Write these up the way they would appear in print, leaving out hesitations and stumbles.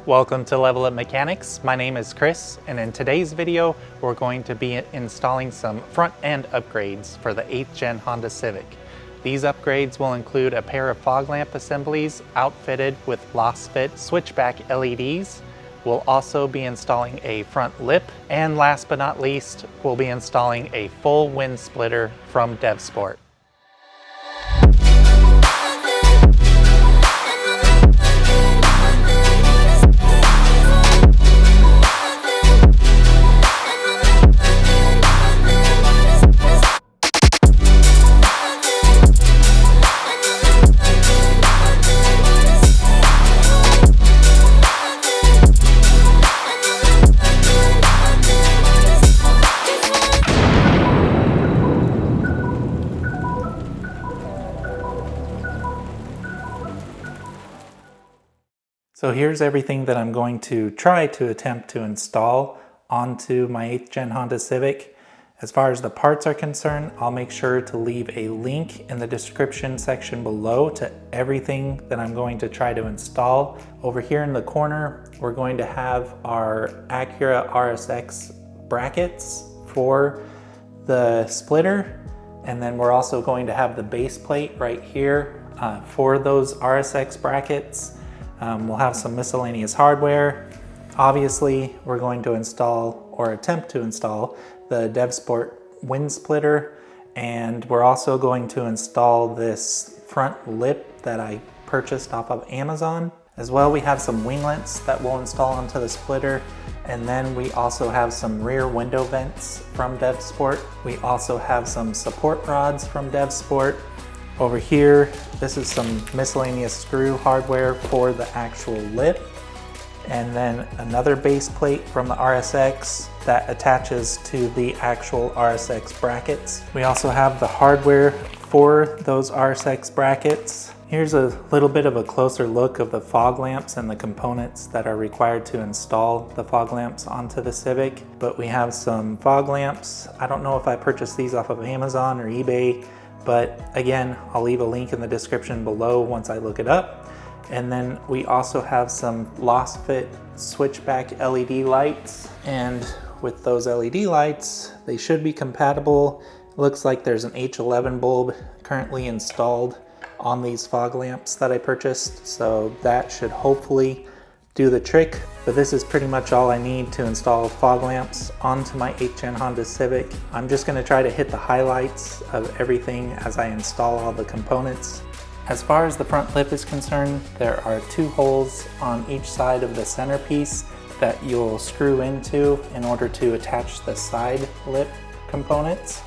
Welcome to Level Up Mechanics. My name is Chris, and in today's video, we're going to be installing some front-end upgrades for the 8th Gen Honda Civic. These upgrades will include a pair of fog lamp assemblies outfitted with Lasfit Switchback LEDs. We'll also be installing a front lip, and last but not least, we'll be installing a full wind splitter from DevSport. So here's everything that I'm going to try to attempt to install onto my 8th Gen Honda Civic. As far as the parts are concerned, I'll make sure to leave a link in the description section below to everything that I'm going to try to install. Over here in the corner, we're going to have our Acura RSX brackets for the splitter. And then we're also going to have the base plate right here for those RSX brackets. We'll have some miscellaneous hardware. Obviously, we're going to install or attempt to install the DevSport wind splitter, and we're also going to install this front lip that I purchased off of Amazon. As well, we have some winglets that we'll install onto the splitter, and then we also have some rear window vents from DevSport. We also have some support rods from DevSport. Over here, this is some miscellaneous screw hardware for the actual lip, and then another base plate from the RSX that attaches to the actual RSX brackets. We also have the hardware for those RSX brackets. Here's a little bit of a closer look of the fog lamps and the components that are required to install the fog lamps onto the Civic. But we have some fog lamps. I don't know if I purchased these off of Amazon or eBay, but again, I'll leave a link in the description below once I look it up. And then we also have some Lasfit Switchback LED lights. And with those LED lights, they should be compatible. It looks like there's an H11 bulb currently installed on these fog lamps that I purchased. So that should hopefully do the trick. But this is pretty much all I need to install fog lamps onto my 8th Gen Honda Civic. I'm just gonna try to hit the highlights of everything as I install all the components. As far as the front lip is concerned, there are 2 holes on each side of the centerpiece that you'll screw into in order to attach the side lip components.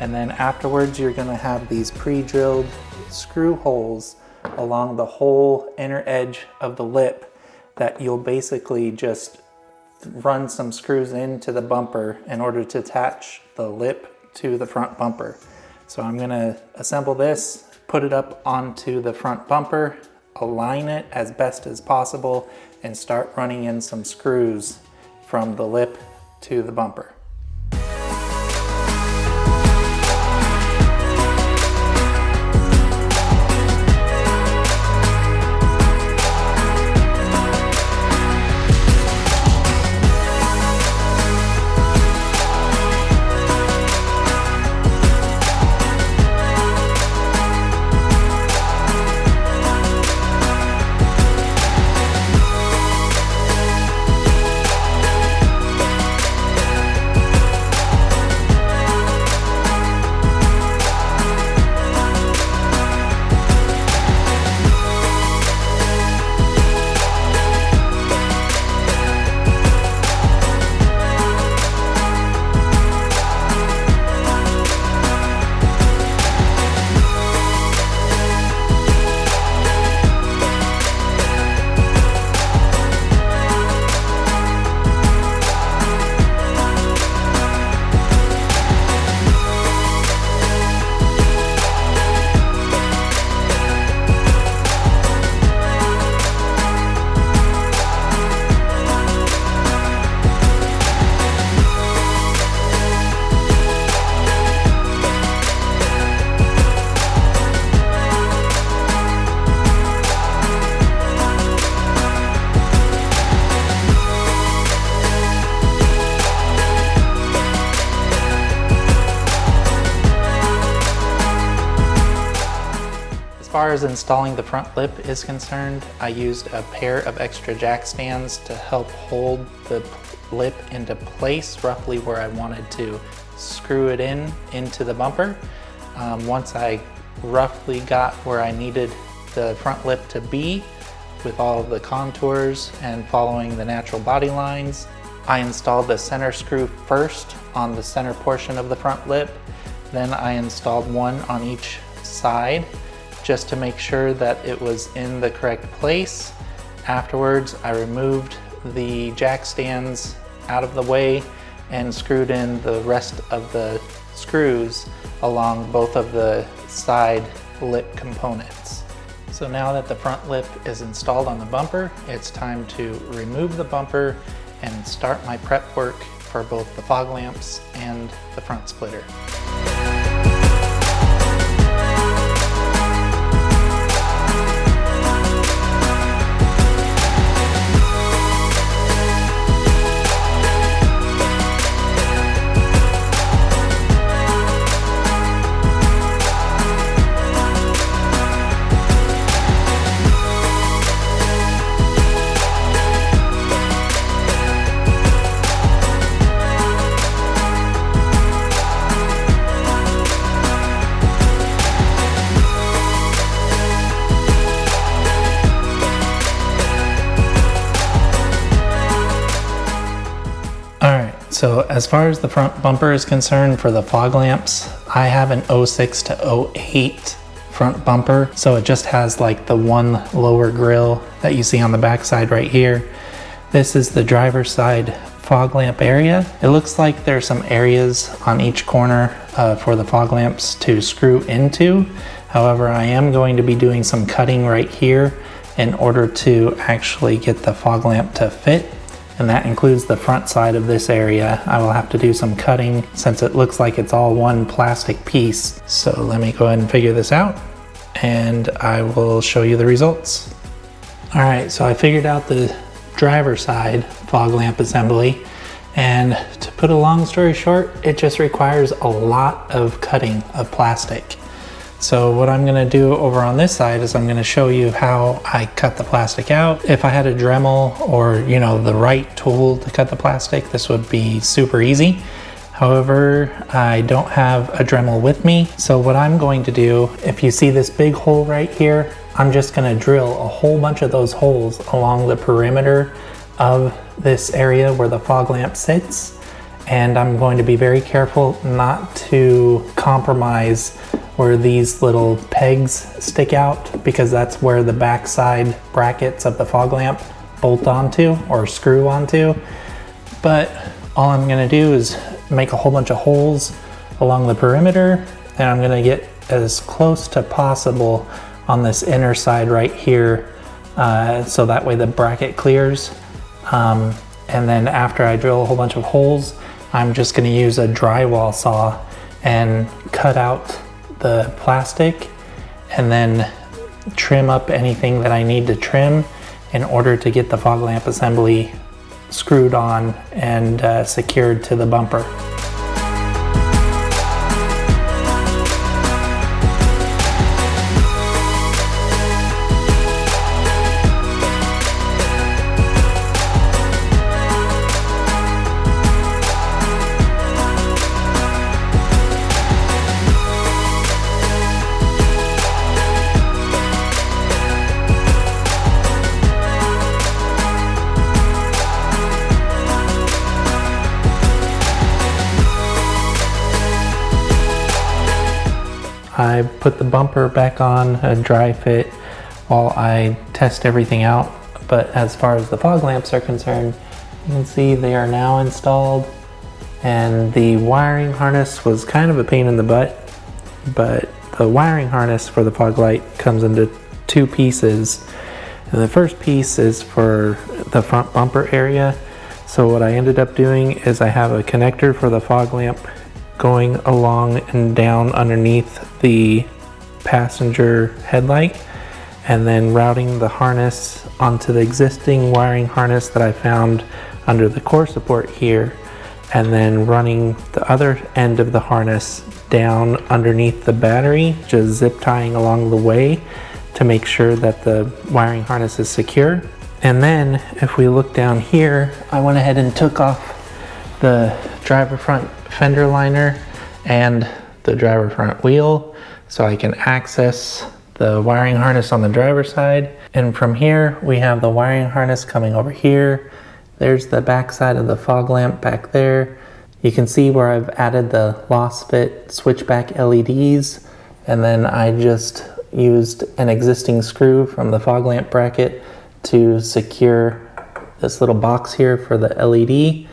And then afterwards, you're gonna have these pre-drilled screw holes along the whole inner edge of the lip that you'll basically just run some screws into the bumper in order to attach the lip to the front bumper. So I'm gonna assemble this, put it up onto the front bumper, align it as best as possible, and start running in some screws from the lip to the bumper. as installing the front lip is concerned, I used a pair of extra jack stands to help hold the lip into place roughly where I wanted to screw it into the bumper. Once I roughly got where I needed the front lip to be with all of the contours and following the natural body lines, I installed the center screw first on the center portion of the front lip. Then I installed one on each side just to make sure that it was in the correct place. Afterwards, I removed the jack stands out of the way and screwed in the rest of the screws along both of the side lip components. So now that the front lip is installed on the bumper, it's time to remove the bumper and start my prep work for both the fog lamps and the front splitter. So as far as the front bumper is concerned for the fog lamps, I have an 06 to 08 front bumper. So it just has like the one lower grille that you see on the back side right here. This is the driver's side fog lamp area. It looks like there's some areas on each corner for the fog lamps to screw into. However, I am going to be doing some cutting right here in order to actually get the fog lamp to fit. And that includes the front side of this area. I will have to do some cutting since it looks like it's all one plastic piece. So let me go ahead and figure this out and I will show you the results. All right, so I figured out the driver side fog lamp assembly, and to put a long story short, it just requires a lot of cutting of plastic. So what I'm gonna do over on this side is I'm gonna show you how I cut the plastic out. If I had a Dremel or the right tool to cut the plastic, this would be super easy. However, I don't have a Dremel with me. So what I'm going to do, if you see this big hole right here, I'm just gonna drill a whole bunch of those holes along the perimeter of this area where the fog lamp sits. And I'm going to be very careful not to compromise where these little pegs stick out, because that's where the backside brackets of the fog lamp bolt onto or screw onto. But all I'm gonna do is make a whole bunch of holes along the perimeter, and I'm gonna get as close to possible on this inner side right here, so that way the bracket clears. And then after I drill a whole bunch of holes, I'm just gonna use a drywall saw and cut out the plastic and then trim up anything that I need to trim in order to get the fog lamp assembly screwed on and secured to the bumper. I put the bumper back on a dry fit while I test everything out. But as far as the fog lamps are concerned, you can see they are now installed, and the wiring harness was kind of a pain in the butt, but the wiring harness for the fog light comes into two pieces. And the first piece is for the front bumper area. So what I ended up doing is I have a connector for the fog lamp going along and down underneath the passenger headlight, and then routing the harness onto the existing wiring harness that I found under the core support here, and then running the other end of the harness down underneath the battery, just zip tying along the way to make sure that the wiring harness is secure. And then if we look down here, I went ahead and took off the driver front fender liner and the driver front wheel so I can access the wiring harness on the driver's side. And from here, we have the wiring harness coming over here. There's the back side of the fog lamp back there. You can see where I've added the Lasfit switchback LEDs, and then I just used an existing screw from the fog lamp bracket to secure this little box here for the LED.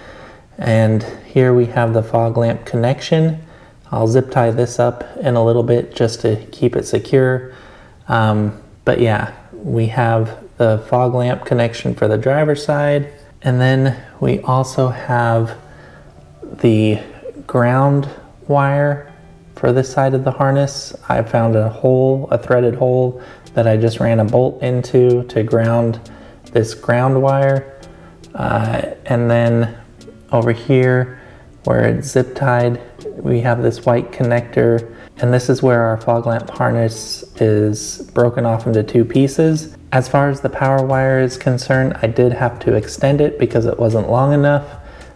And here we have the fog lamp connection. I'll zip tie this up in a little bit just to keep it secure. But yeah, we have the fog lamp connection for the driver's side. And then we also have the ground wire for this side of the harness. I found a hole, a threaded hole that I just ran a bolt into to ground this ground wire. And then over here where it's zip tied, we have this white connector, and this is where our fog lamp harness is broken off into two pieces. As far as the power wire is concerned, I did have to extend it because it wasn't long enough.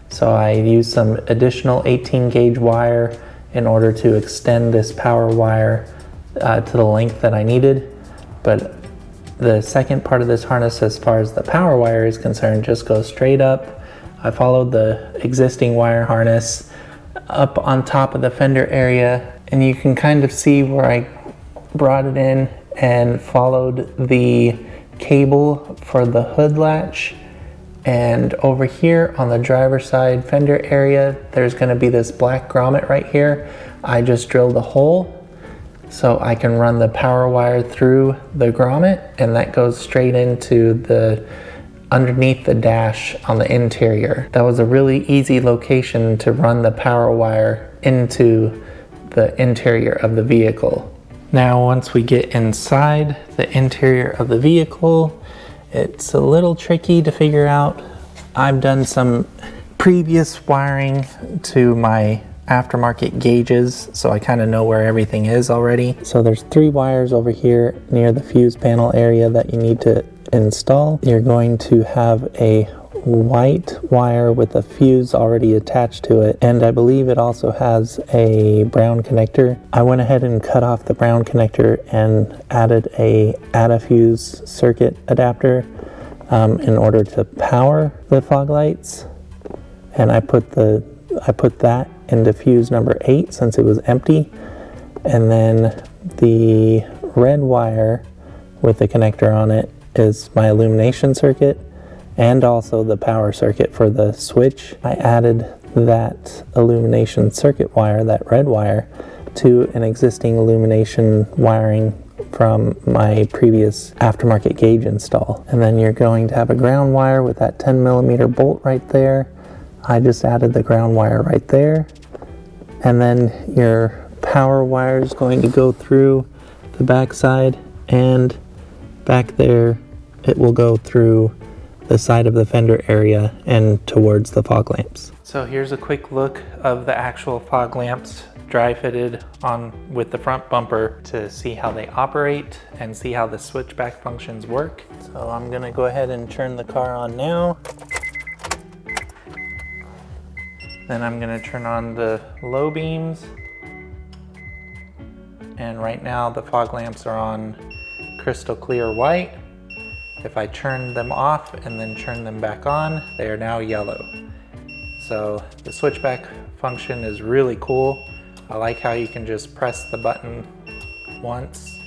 So I used some additional 18 gauge wire in order to extend this power wire to the length that I needed. But the second part of this harness, as far as the power wire is concerned, just goes straight up. I followed the existing wire harness up on top of the fender area, and you can kind of see where I brought it in and followed the cable for the hood latch. And over here on the driver's side fender area, there's going to be this black grommet right here. I just drilled a hole so I can run the power wire through the grommet, and that goes straight into the underneath the dash on the interior. That was a really easy location to run the power wire into the interior of the vehicle. Now once we get inside the interior of the vehicle, it's a little tricky to figure out. I've done some previous wiring to my aftermarket gauges, so I kind of know where everything is already. So there's 3 wires over here near the fuse panel area that you need to install. You're going to have a white wire with a fuse already attached to it, and I believe it also has a brown connector. I went ahead and cut off the brown connector and added a add-a-fuse circuit adapter in order to power the fog lights, and I put that into fuse number 8 since it was empty. And then the red wire with the connector on it is my illumination circuit and also the power circuit for the switch. I added that illumination circuit wire, that red wire, to an existing illumination wiring from my previous aftermarket gauge install. And then you're going to have a ground wire with that 10mm bolt right there. I just added the ground wire right there. And then your power wire is going to go through the back side, and back there it will go through the side of the fender area and towards the fog lamps. So here's a quick look of the actual fog lamps dry fitted on with the front bumper to see how they operate and see how the switchback functions work. So I'm gonna go ahead and turn the car on now. Then I'm gonna turn on the low beams. And right now the fog lamps are on crystal clear white. If I turn them off and then turn them back on, they are now yellow. So the switchback function is really cool. I like how you can just press the button once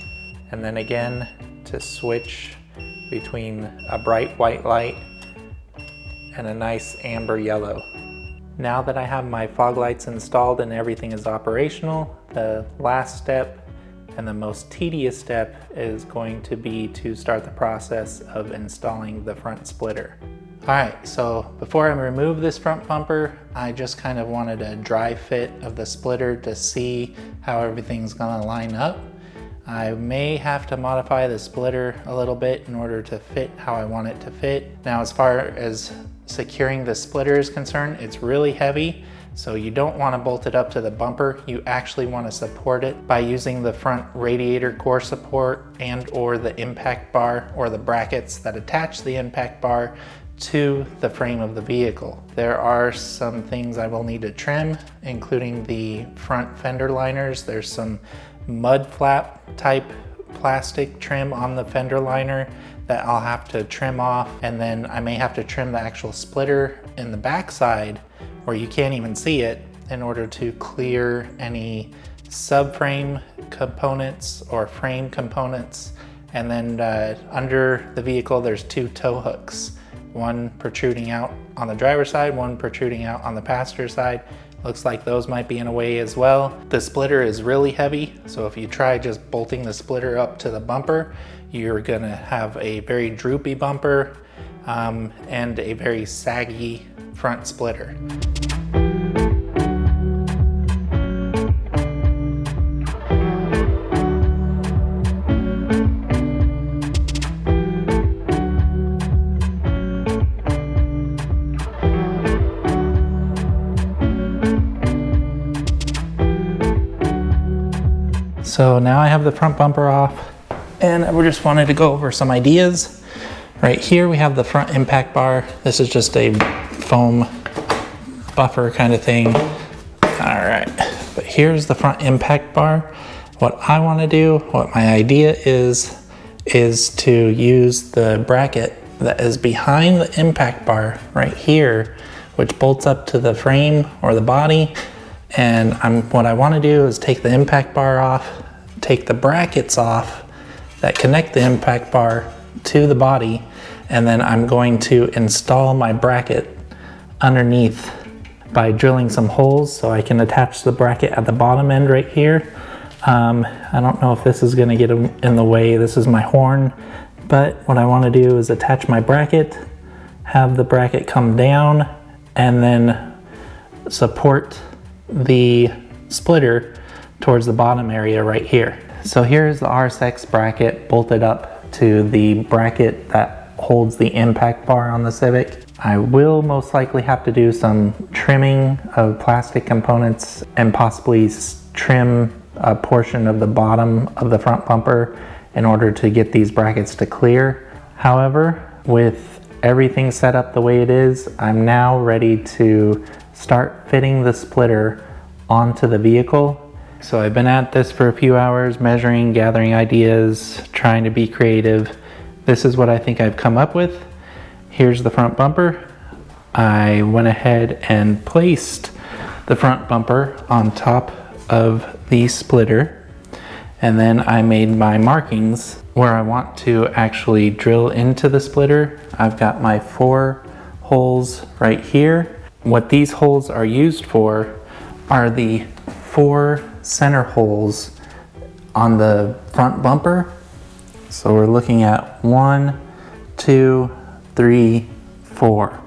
and then again to switch between a bright white light and a nice amber yellow. Now that I have my fog lights installed and everything is operational, the last step and the most tedious step is going to be to start the process of installing the front splitter. Alright, so before I remove this front bumper, I just kind of wanted a dry fit of the splitter to see how everything's gonna line up. I may have to modify the splitter a little bit in order to fit how I want it to fit. Now, as far as securing the splitter is concerned, it's really heavy. So you don't want to bolt it up to the bumper. You actually want to support it by using the front radiator core support and or the impact bar or the brackets that attach the impact bar to the frame of the vehicle. There are some things I will need to trim, including the front fender liners. There's some mud flap type plastic trim on the fender liner that I'll have to trim off, and then I may have to trim the actual splitter in the backside where you can't even see it in order to clear any subframe components or frame components. And then under the vehicle there's two tow hooks, one protruding out on the driver's side, one protruding out on the passenger side. Looks like those might be in a way as well. The splitter is really heavy, so if you try just bolting the splitter up to the bumper, you're gonna have a very droopy bumper and a very saggy front splitter. So now I have the front bumper off, and I just wanted to go over some ideas. Right here we have the front impact bar. This is just a foam buffer kind of thing. All right, but here's the front impact bar. What I want to do, what my idea is to use the bracket that is behind the impact bar right here, which bolts up to the frame or the body. And what I want to do is take the impact bar off, take the brackets off that connect the impact bar to the body, and then I'm going to install my bracket underneath by drilling some holes so I can attach the bracket at the bottom end right here. I don't know if this is going to get in the way. This is my horn, but what I want to do is attach my bracket, have the bracket come down, and then support the splitter towards the bottom area right here. So here's the RSX bracket bolted up to the bracket that holds the impact bar on the Civic. I will most likely have to do some trimming of plastic components and possibly trim a portion of the bottom of the front bumper in order to get these brackets to clear. However, with everything set up the way it is, I'm now ready to start fitting the splitter onto the vehicle. So I've been at this for a few hours, measuring, gathering ideas, trying to be creative. This is what I think I've come up with. Here's the front bumper. I went ahead and placed the front bumper on top of the splitter, and then I made my markings where I want to actually drill into the splitter. I've got my 4 holes right here. What these holes are used for are the 4 center holes on the front bumper. So we're looking at 1, 2, 3, 4.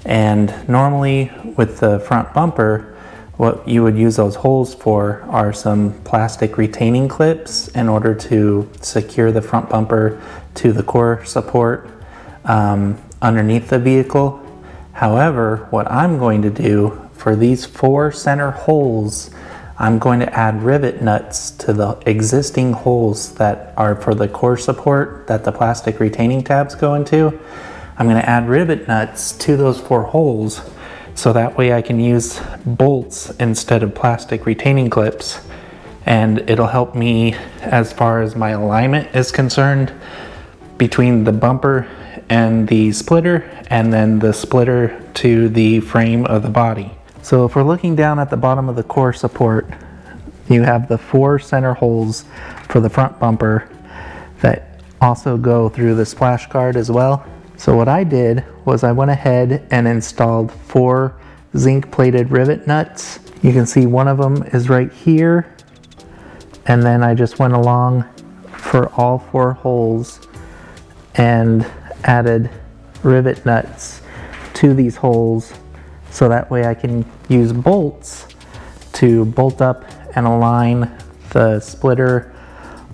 And normally with the front bumper, what you would use those holes for are some plastic retaining clips in order to secure the front bumper to the core support underneath the vehicle. However, what I'm going to do for these 4 center holes, I'm going to add rivet nuts to the existing holes that are for the core support that the plastic retaining tabs go into. I'm going to add rivet nuts to those 4 holes so that way I can use bolts instead of plastic retaining clips, and it'll help me as far as my alignment is concerned between the bumper and the splitter, and then the splitter to the frame of the body. So if we're looking down at the bottom of the core support, you have the 4 center holes for the front bumper that also go through the splash guard as well. So what I did was I went ahead and installed 4 zinc plated rivet nuts. You can see one of them is right here, and then I just went along for all 4 holes and added rivet nuts to these holes, so that way I can use bolts to bolt up and align the splitter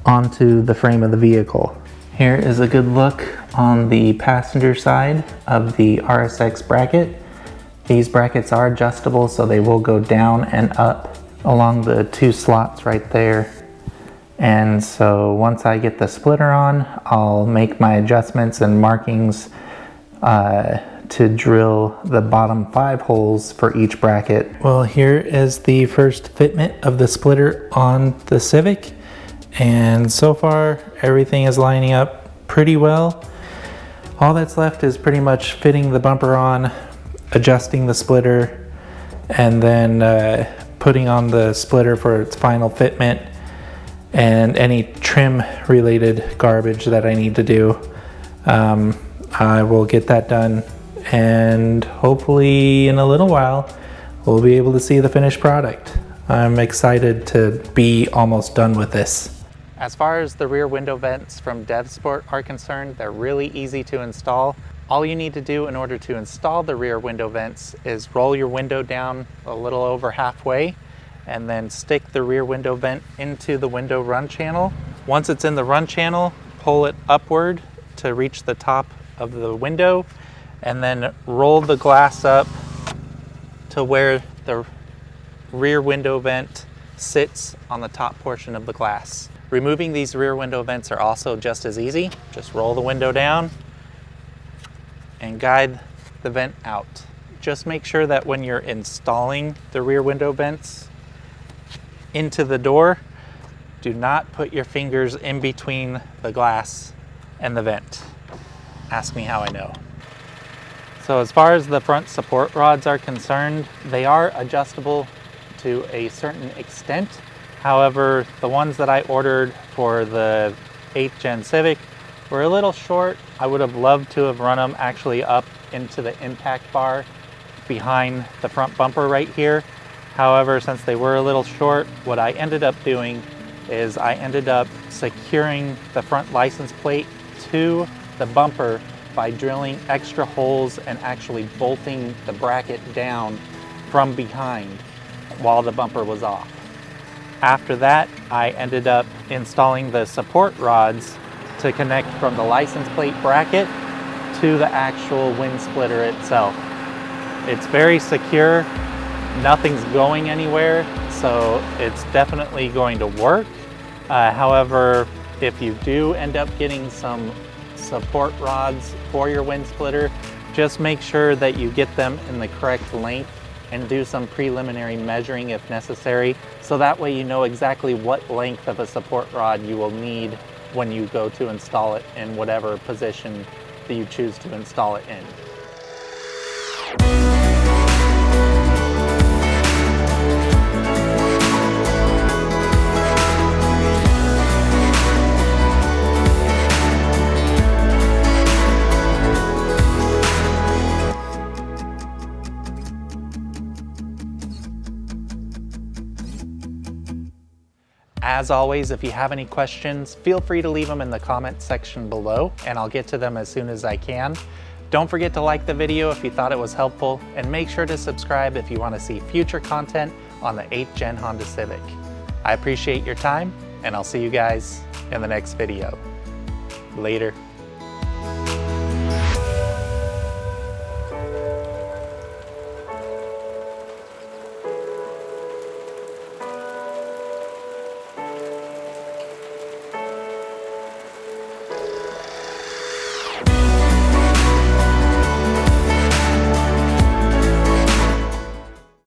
onto the frame of the vehicle. Here is a good look on the passenger side of the RSX bracket. These brackets are adjustable, so they will go down and up along the 2 slots right there. And so once I get the splitter on, I'll make my adjustments and markings to drill the bottom 5 holes for each bracket. Well, here is the first fitment of the splitter on the Civic. And so far, everything is lining up pretty well. All that's left is pretty much fitting the bumper on, adjusting the splitter, and then putting on the splitter for its final fitment, and any trim related garbage that I need to do. I will get that done, and hopefully in a little while we'll be able to see the finished product. I'm excited to be almost done with this. As far as the rear window vents from DevSport are concerned, they're really easy to install. All you need to do in order to install the rear window vents is roll your window down a little over halfway and then stick the rear window vent into the window run channel. Once it's in the run channel, pull it upward to reach the top of the window and then roll the glass up to where the rear window vent sits on the top portion of the glass. Removing these rear window vents are also just as easy. Just roll the window down and guide the vent out. Just make sure that when you're installing the rear window vents into the door, do not put your fingers in between the glass and the vent. Ask me how I know. So as far as the front support rods are concerned, they are adjustable to a certain extent. However, the ones that I ordered for the 8th Gen Civic were a little short. I would have loved to have run them actually up into the impact bar behind the front bumper right here. However, since they were a little short, what I ended up doing is I ended up securing the front license plate to the bumper by drilling extra holes and actually bolting the bracket down from behind while the bumper was off. After that, I ended up installing the support rods to connect from the license plate bracket to the actual wind splitter itself. It's very secure, nothing's going anywhere, so it's definitely going to work. However, if you do end up getting some support rods for your wind splitter, just make sure that you get them in the correct length and do some preliminary measuring if necessary, so that way you know exactly what length of a support rod you will need when you go to install it in whatever position that you choose to install it in. As always, if you have any questions, feel free to leave them in the comment section below and I'll get to them as soon as I can. Don't forget to like the video if you thought it was helpful, and make sure to subscribe if you want to see future content on the 8th Gen Honda Civic. I appreciate your time, and I'll see you guys in the next video. Later.